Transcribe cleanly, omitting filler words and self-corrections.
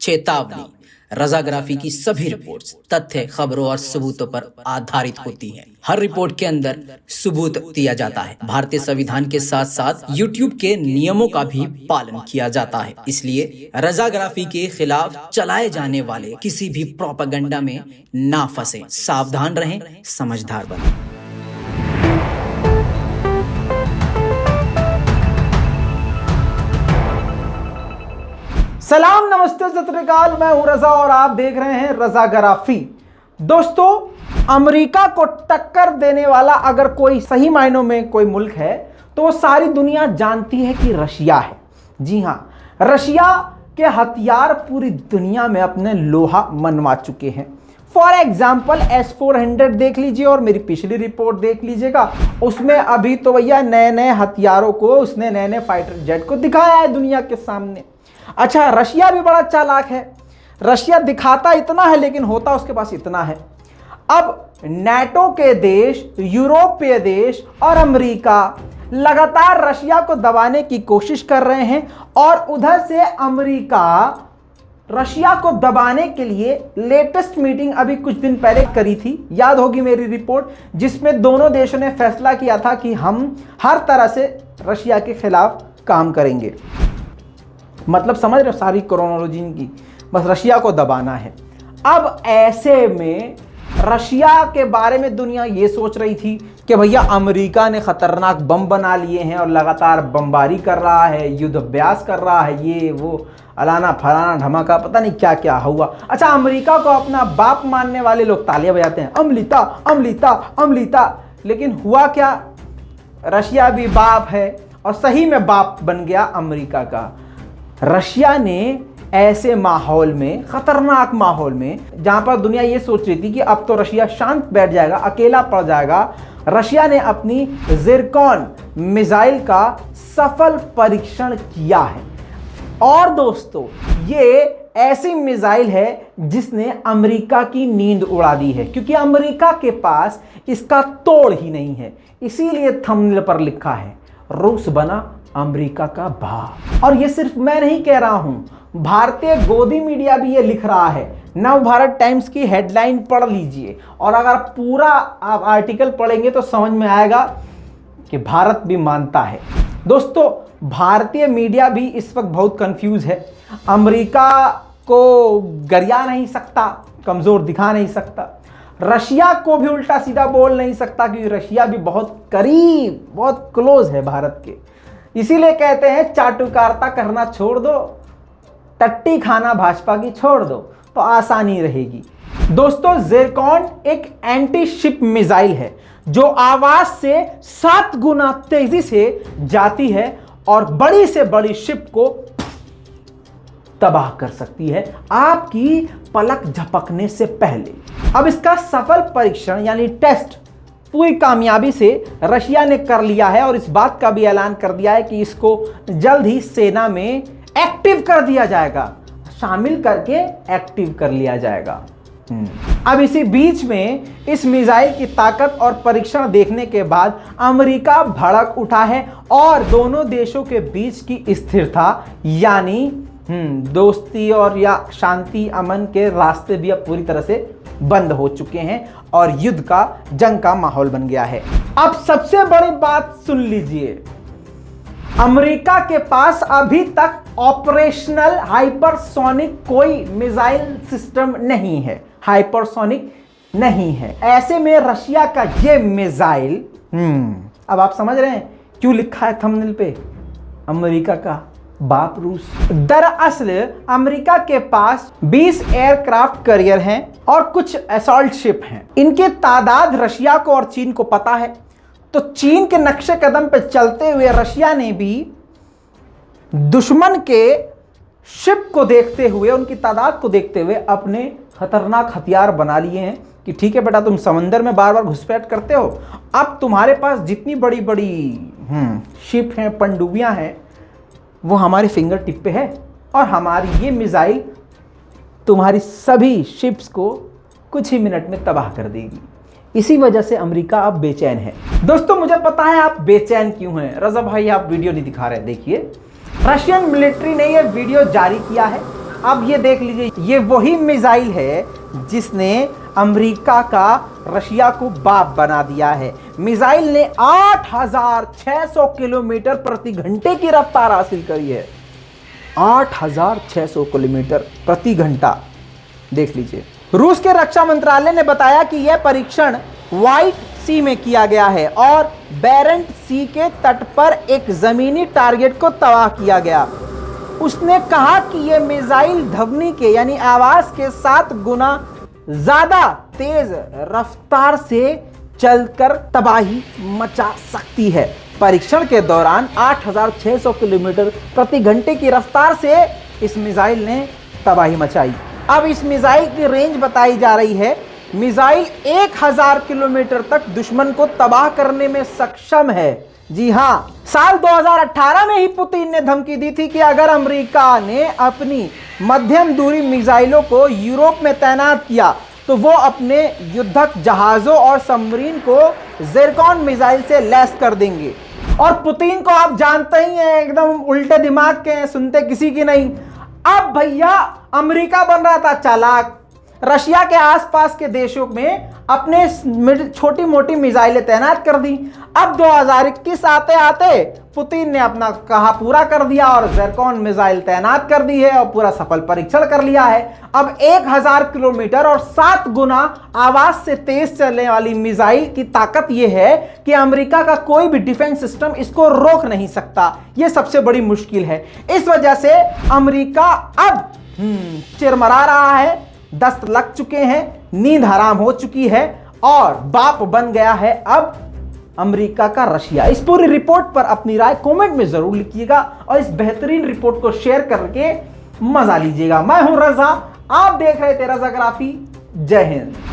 चेतावनी, रजाग्राफी की सभी रिपोर्ट्स तथ्य, खबरों और सबूतों पर आधारित होती हैं। हर रिपोर्ट के अंदर सबूत दिया जाता है। भारतीय संविधान के साथ साथ यूट्यूब के नियमों का भी पालन किया जाता है। इसलिए रजाग्राफी के खिलाफ चलाए जाने वाले किसी भी प्रोपेगेंडा में ना फंसे। सावधान रहें, समझदार बनें। सलाम, नमस्ते, सत श्री अकाल। मैं हूं रजा और आप देख रहे हैं रजाग्राफी। दोस्तों, अमेरिका को टक्कर देने वाला अगर कोई सही मायनों में कोई मुल्क है तो वो सारी दुनिया जानती है कि रशिया है। जी हां, रशिया के हथियार पूरी दुनिया में अपने लोहा मनवा चुके हैं। फॉर एग्जाम्पल S-400 देख लीजिए और मेरी पिछली रिपोर्ट देख लीजिएगा। उसमें अभी तो भैया नए नए हथियारों को, उसने नए नए फाइटर जेट को दिखाया है दुनिया के सामने। अच्छा, रशिया भी बड़ा चालाक है। रशिया दिखाता इतना है लेकिन होता उसके पास इतना है। अब नाटो के देश, यूरोपीय देश और अमेरिका लगातार रशिया को दबाने की कोशिश कर रहे हैं और उधर से अमेरिका रशिया को दबाने के लिए लेटेस्ट मीटिंग अभी कुछ दिन पहले करी थी। याद होगी मेरी रिपोर्ट, जिसमें दोनों देशों ने फैसला किया था कि हम हर तरह से रशिया के खिलाफ काम करेंगे। मतलब समझ रहे हो सारी क्रोनोलॉजी की, बस रशिया को दबाना है। अब ऐसे में रशिया के बारे में दुनिया ये सोच रही थी कि भैया अमेरिका ने खतरनाक बम बना लिए हैं और लगातार बमबारी कर रहा है, युद्ध अभ्यास कर रहा है, ये वो अलाना फलाना धमाका, पता नहीं क्या क्या हुआ। अच्छा, अमेरिका को अपना बाप मानने वाले लोग तालियां बजाते हैं, अमलिता अमलिता अमलिता। लेकिन हुआ क्या, रशिया भी बाप है और सही में बाप बन गया अमेरिका का। रशिया ने ऐसे माहौल में, खतरनाक माहौल में, जहां पर दुनिया ये सोच रही थी कि अब तो रशिया शांत बैठ जाएगा, अकेला पड़ जाएगा, रशिया ने अपनी ज़िरकॉन मिसाइल का सफल परीक्षण किया है। और दोस्तों, ये ऐसी मिसाइल है जिसने अमेरिका की नींद उड़ा दी है, क्योंकि अमेरिका के पास इसका तोड़ ही नहीं है। इसीलिए थंबनेल पर लिखा है, रूस बना अमेरिका का बाप। और ये सिर्फ मैं नहीं कह रहा हूं, भारतीय गोदी मीडिया भी ये लिख रहा है। नव भारत टाइम्स की हेडलाइन पढ़ लीजिए और अगर पूरा आप आर्टिकल पढ़ेंगे तो समझ में आएगा कि भारत भी मानता है। दोस्तों, भारतीय मीडिया भी इस वक्त बहुत कंफ्यूज है। अमेरिका को गरिया नहीं सकता, कमजोर दिखा नहीं सकता, रशिया को भी उल्टा सीधा बोल नहीं सकता क्योंकि रशिया भी बहुत करीब, बहुत क्लोज है भारत के। इसीलिए कहते हैं चाटुकारिता करना छोड़ दो, टट्टी खाना भाजपा की छोड़ दो तो आसानी रहेगी। दोस्तों, ज़िरकॉन एक एंटी शिप मिसाइल है जो आवाज से 7 गुना तेजी से जाती है और बड़ी से बड़ी शिप को तबाह कर सकती है आपकी पलक झपकने से पहले। अब इसका सफल परीक्षण यानी टेस्ट पूरी कामयाबी से रशिया ने कर लिया है और इस बात का भी ऐलान कर दिया है कि इसको जल्द ही सेना में एक्टिव कर दिया जाएगा, शामिल करके एक्टिव कर लिया जाएगा। अब इसी बीच में इस मिसाइल की ताकत और परीक्षण देखने के बाद अमेरिका भड़क उठा है और दोनों देशों के बीच की स्थिरता यानी दोस्ती और या शांति अमन के रास्ते भी अब पूरी तरह से बंद हो चुके हैं और युद्ध का, जंग का माहौल बन गया है। अब सबसे बड़ी बात सुन लीजिए, अमेरिका के पास अभी तक ऑपरेशनल हाइपरसोनिक कोई मिसाइल सिस्टम नहीं है, हाइपरसोनिक नहीं है। ऐसे में रशिया का ये मिसाइल, अब आप समझ रहे हैं क्यों लिखा है थंबनेल पे अमेरिका का बाप रूस। दरअसल अमेरिका के पास 20 एयरक्राफ्ट कैरियर हैं और कुछ असॉल्ट शिप हैं। इनके तादाद रशिया को और चीन को पता है, तो चीन के नक्शे कदम पर चलते हुए रशिया ने भी दुश्मन के शिप को देखते हुए, उनकी तादाद को देखते हुए अपने खतरनाक हथियार बना लिए हैं कि ठीक है बेटा, तुम समंदर में बार बार घुसपैठ करते हो, अब तुम्हारे पास जितनी बड़ी बड़ी शिप हैं, पनडुब्बियां हैं, वो हमारी फिंगर टिप पे है और हमारी ये मिसाइल तुम्हारी सभी शिप्स को कुछ ही मिनट में तबाह कर देगी। इसी वजह से अमेरिका अब बेचैन है। दोस्तों, मुझे पता है आप बेचैन क्यों हैं। रजा भाई, आप वीडियो नहीं दिखा रहे, देखिए रशियन मिलिट्री ने यह वीडियो जारी किया है अब ये देख लीजिए, ये वही मिसाइल है जिसने अमेरिका का रशिया को बाप बना दिया है। मिसाइल ने 8600 किलोमीटर प्रति घंटे की रफ्तार हासिल करी है। 8600 किलोमीटर प्रति घंटा, देख लीजिए। रूस के रक्षा मंत्रालय ने बताया कि यह परीक्षण व्हाइट सी में किया गया है और बेरेंट सी के तट पर एक जमीनी टारगेट को तबाह किया गया। उसने कहा कि यह मिसाइल ध्वनि के यानी आवाज के 7 गुना ज्यादा तेज रफ्तार से चलकर तबाही मचा सकती है। परीक्षण के दौरान 8600 किलोमीटर प्रति घंटे की रफ्तार से इस मिसाइल ने तबाही मचाई। अब इस मिसाइल की रेंज बताई जा रही है, मिसाइल 1000 किलोमीटर तक दुश्मन को तबाह करने में सक्षम है। जी हां, साल 2018 में ही पुतिन ने धमकी दी थी कि अगर अमेरिका ने अपनी मध्यम दूरी मिसाइलों को यूरोप में तैनात किया तो वो अपने युद्धक जहाजों और सबमरीन को ज़िरकॉन मिसाइल से लैस कर देंगे। और पुतिन को आप जानते ही हैं, एकदम उल्टे दिमाग के हैं, सुनते किसी की नहीं। अब भैया अमेरिका बन रहा था चालाक, रशिया के आसपास के देशों में अपने छोटी मोटी मिसाइलें तैनात कर दी। अब 2021 आते आते पुतिन ने अपना कहा पूरा कर दिया और ज़िरकॉन मिसाइल तैनात कर दी है और पूरा सफल परीक्षण कर लिया है। अब 1000 किलोमीटर और 7 गुना आवाज से तेज चलने वाली मिसाइल की ताकत यह है कि अमेरिका का कोई भी डिफेंस सिस्टम इसको रोक नहीं सकता। यह सबसे बड़ी मुश्किल है। इस वजह से अमेरिका अब चिरमरा रहा है, दस्त लग चुके हैं, नींद हराम हो चुकी है और बाप बन गया है अब अमेरिका का रशिया। इस पूरी रिपोर्ट पर अपनी राय कमेंट में जरूर लिखिएगा और इस बेहतरीन रिपोर्ट को शेयर करके मजा लीजिएगा। मैं हूं रजा, आप देख रहे थे रजाग्राफी। जय हिंद।